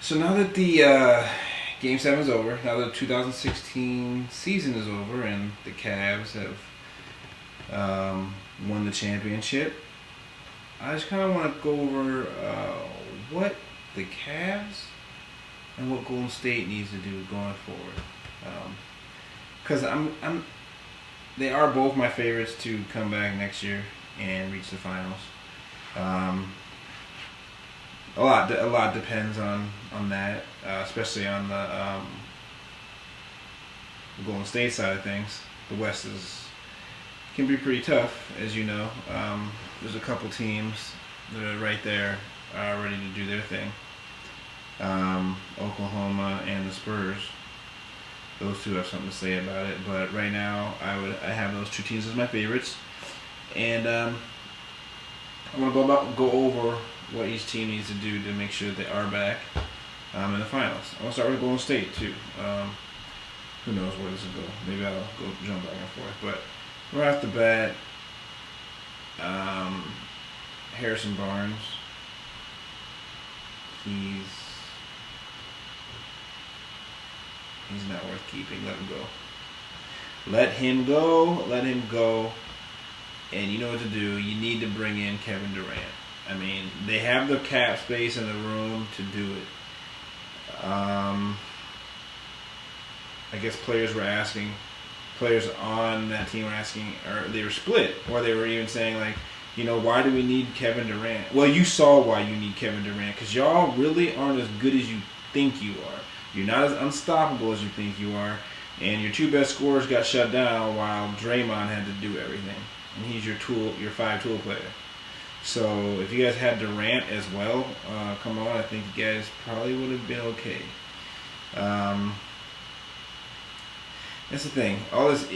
So now that the Game 7 is over, now that the 2016 season is over, and the Cavs have won the championship, I just kind of want to go over what the Cavs and what Golden State needs to do going forward. Because they are both my favorites to come back next year and reach the finals. A lot depends on that, especially on the Golden State side of things. The West can be pretty tough, as you know. There's a couple teams that are right there, ready to do their thing. Oklahoma and the Spurs. Those two have something to say about it, but right now I have those two teams as my favorites, and I want to go over what each team needs to do to make sure that they are back in the finals. I want to start with Golden State too. Who knows where this will go? Maybe I'll go jump back and forth, but right off the bat, Harrison Barnes. He's not worth keeping. Let him go. Let him go. Let him go. And you know what to do. You need to bring in Kevin Durant. I mean, they have the cap space in the room to do it. I guess players on that team were asking, or they were split, or they were even saying, like, you know, why do we need Kevin Durant? Well, you saw why you need Kevin Durant, because y'all really aren't as good as you think you are. You're not as unstoppable as you think you are, and your two best scorers got shut down while Draymond had to do everything, and he's your 5-tool player. So if you guys had Durant as well, come on, I think you guys probably would have been okay. That's the thing. All this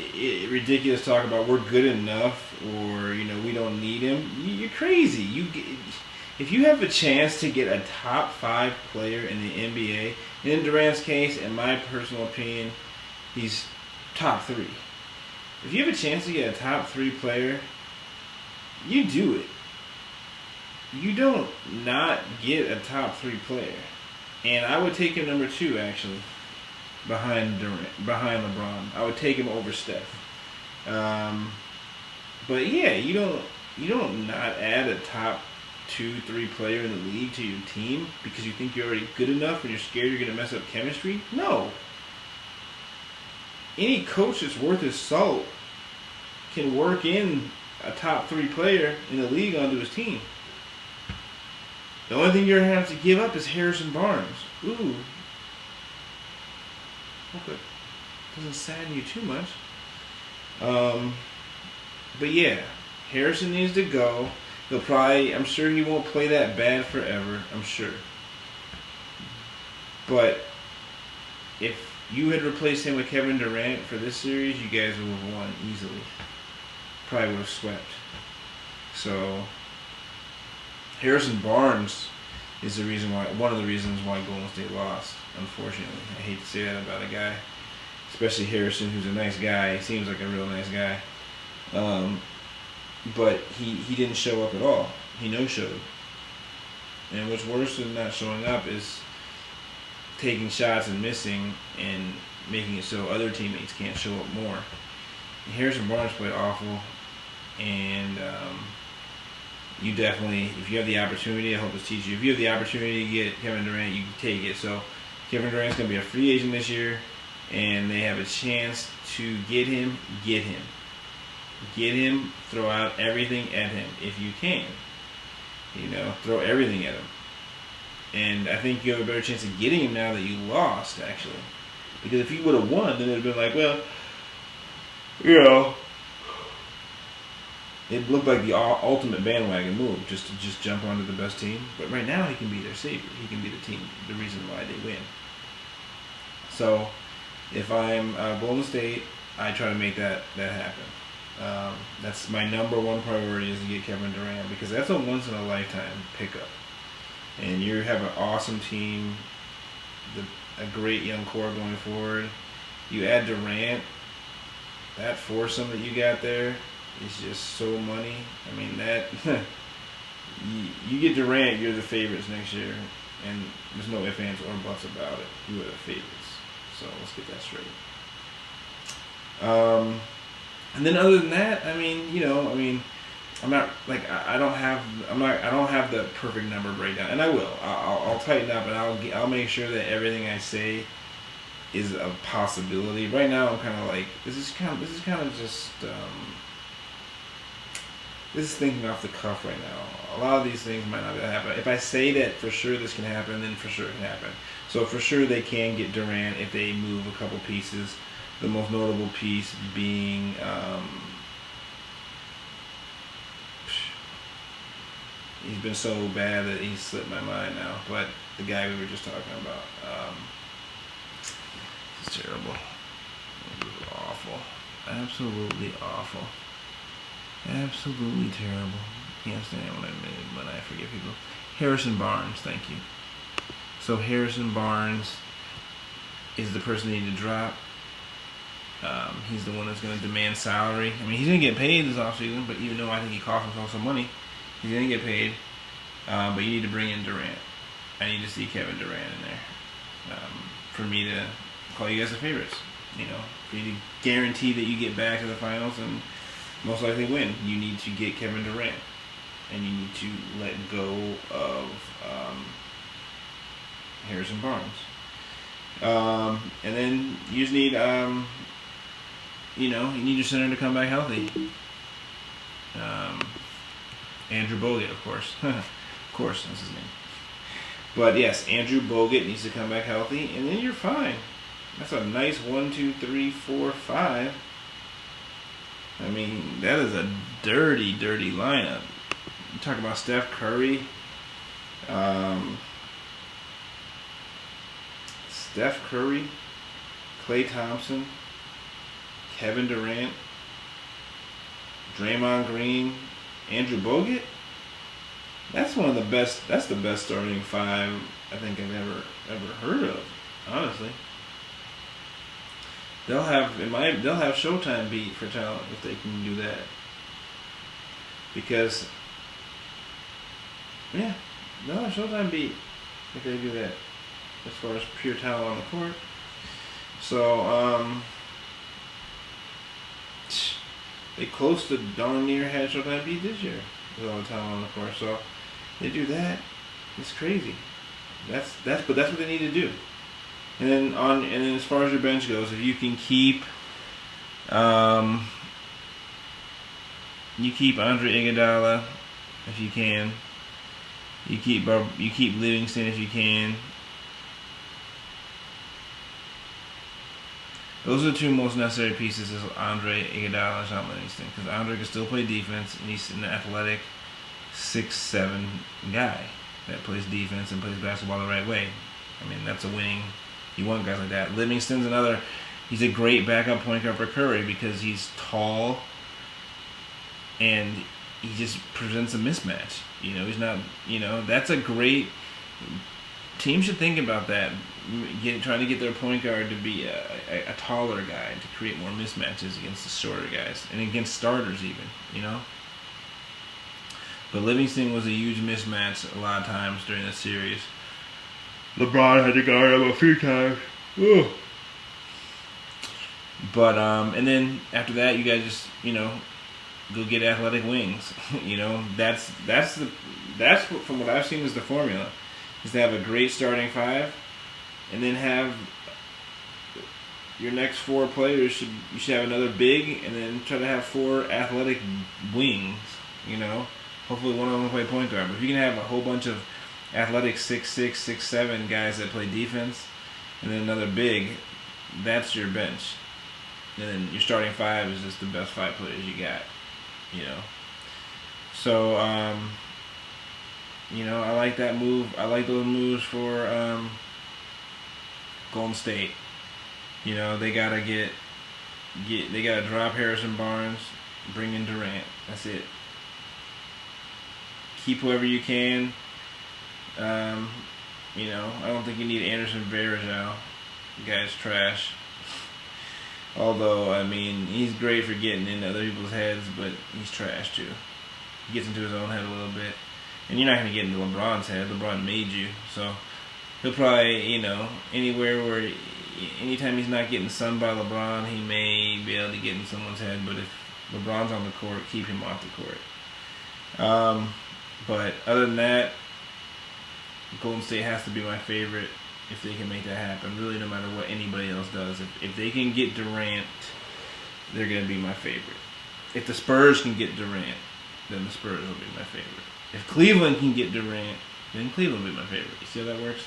ridiculous talk about we're good enough, or we don't need him. You're crazy. If you have a chance to get a top 5 player in the NBA, in Durant's case, in my personal opinion, he's top 3. If you have a chance to get a top 3 player, you do it. You don't not get a top 3 player. And I would take him number 2, actually, behind LeBron. I would take him over Steph. But yeah, you don't not add a top 2-3 player in the league to your team because you think you're already good enough and you're scared you're going to mess up chemistry. No. Any coach that's worth his salt can work in a top 3 player in the league onto his team. The only thing you're going to have to give up is Harrison Barnes. Ooh. Hope it doesn't sadden you too much. But yeah, Harrison needs to go. I'm sure he won't play that bad forever, I'm sure. But if you had replaced him with Kevin Durant for this series, you guys would have won easily. Probably would have swept. So Harrison Barnes is one of the reasons why Golden State lost, unfortunately. I hate to say that about a guy, especially Harrison, who's a nice guy. He seems like a real nice guy. But he didn't show up at all. He no-showed. And what's worse than not showing up is taking shots and missing and making it so other teammates can't show up more. And Harrison Barnes played awful, and you definitely, if you have the opportunity, I hope this teaches you, if you have the opportunity to get Kevin Durant, you can take it. So Kevin Durant's going to be a free agent this year, and they have a chance to get him. Get him, throw out everything at him if you can. Throw everything at him. And I think you have a better chance of getting him now that you lost, actually. Because if you would have won, then it would have been like, well, it looked like the ultimate bandwagon move, just to jump onto the best team. But right now, he can be their savior. He can be the reason why they win. So, if I'm Golden State, I try to make that happen. That's my number 1 priority, is to get Kevin Durant, because that's a once-in-a-lifetime pickup. And you have an awesome team, a great young core going forward. You add Durant, that foursome that you got there is just so money. I mean, that you get Durant, you're the favorites next year, and there's no ifs, ands, or buts about it. You are the favorites. So let's get that straight. And then other than that, I mean, I'm not like I don't have the perfect number breakdown, and I will. I'll tighten up, and I'll make sure that everything I say is a possibility. Right now, I'm kind of like this is kind of just this is thinking off the cuff right now. A lot of these things might not be able to happen. If I say that for sure this can happen, then for sure it can happen. So for sure they can get Durant if they move a couple pieces. The most notable piece being he's been so bad that he's slipped my mind now. But the guy we were just talking about, it's terrible. It was awful. Absolutely awful. Absolutely terrible. Can't stand when I forget people. Harrison Barnes, thank you. So Harrison Barnes is the person they need to drop. He's the one that's going to demand salary. I mean, he's going to get paid this offseason, but even though I think he cost himself some money, he's going to get paid. But you need to bring in Durant. I need to see Kevin Durant in there for me to call you guys the favorites. For you to guarantee that you get back to the finals and most likely win. You need to get Kevin Durant, and you need to let go of Harrison Barnes. And then you just need, you need your center to come back healthy. Andrew Bogut, of course. Of course, that's his name. But yes, Andrew Bogut needs to come back healthy, and then you're fine. That's a nice 1, 2, 3, 4, 5. I mean, that is a dirty, dirty lineup. You talk about Steph Curry. Steph Curry, Klay Thompson, Kevin Durant, Draymond Green, Andrew Bogut. That's one of the best. That's the best starting five I think I've ever heard of. Honestly, they'll have Showtime beat for talent if they can do that. Because they'll have Showtime beat if they do that. As far as pure talent on the court. So, they close to darn near had Showtime beat this year with all the talent on the court. So, they do that. It's crazy. That's what they need to do. And then as far as your bench goes, if you can keep Andre Iguodala, if you can. You keep Livingston if you can. Those are the two most necessary pieces: is Andre Iguodala and Sean Livingston, because Andre can still play defense, and he's an athletic 6'7" guy that plays defense and plays basketball the right way. I mean, that's a winning. You want guys like that. Livingston's another. He's a great backup point guard for Curry because he's tall, and he just presents a mismatch. He's not. That's a great. Teams should think about that. Trying to get their point guard to be a taller guy to create more mismatches against the shorter guys and against starters even, But Livingston was a huge mismatch a lot of times during the series. LeBron had to guard him a few times. Ooh. But and then after that, you guys just go get athletic wings. That's what, from what I've seen, is the formula. Is to have a great starting five, and then have your next four players you should have another big, and then try to have four athletic wings. Hopefully one of them will play point guard. But if you can have a whole bunch of athletic 6'6", 6'7" guys that play defense, and then another big, that's your bench. And then your starting five is just the best five players you got. So I like that move. I like those moves for Golden State. They gotta they gotta drop Harrison Barnes, bring in Durant. That's it. Keep whoever you can. I don't think you need Anderson Varejao. The guy's trash. Although, I mean, he's great for getting in other people's heads, but he's trash too. He gets into his own head a little bit. And you're not going to get into LeBron's head. LeBron made you. So he'll probably, anywhere where, anytime he's not getting sunned by LeBron, he may be able to get in someone's head. But if LeBron's on the court, keep him off the court. But other than that, Golden State has to be my favorite if they can make that happen. Really, no matter what anybody else does. If they can get Durant, they're going to be my favorite. If the Spurs can get Durant, then the Spurs will be my favorite. If Cleveland can get Durant, then Cleveland will be my favorite. You see how that works?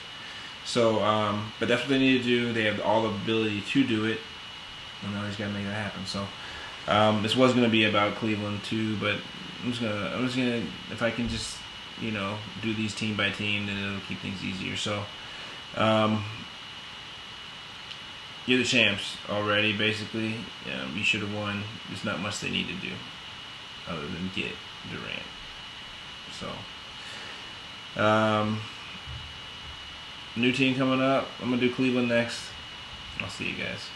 So, but that's what they need to do. They have all the ability to do it. And now they just got to make that happen. So, this was going to be about Cleveland too, but I'm just gonna, if I can just, do these team by team, then it'll keep things easier. So, you're the champs already, basically. You should have won. There's not much they need to do other than get Durant. So, new team coming up. I'm going to do Cleveland next. I'll see you guys.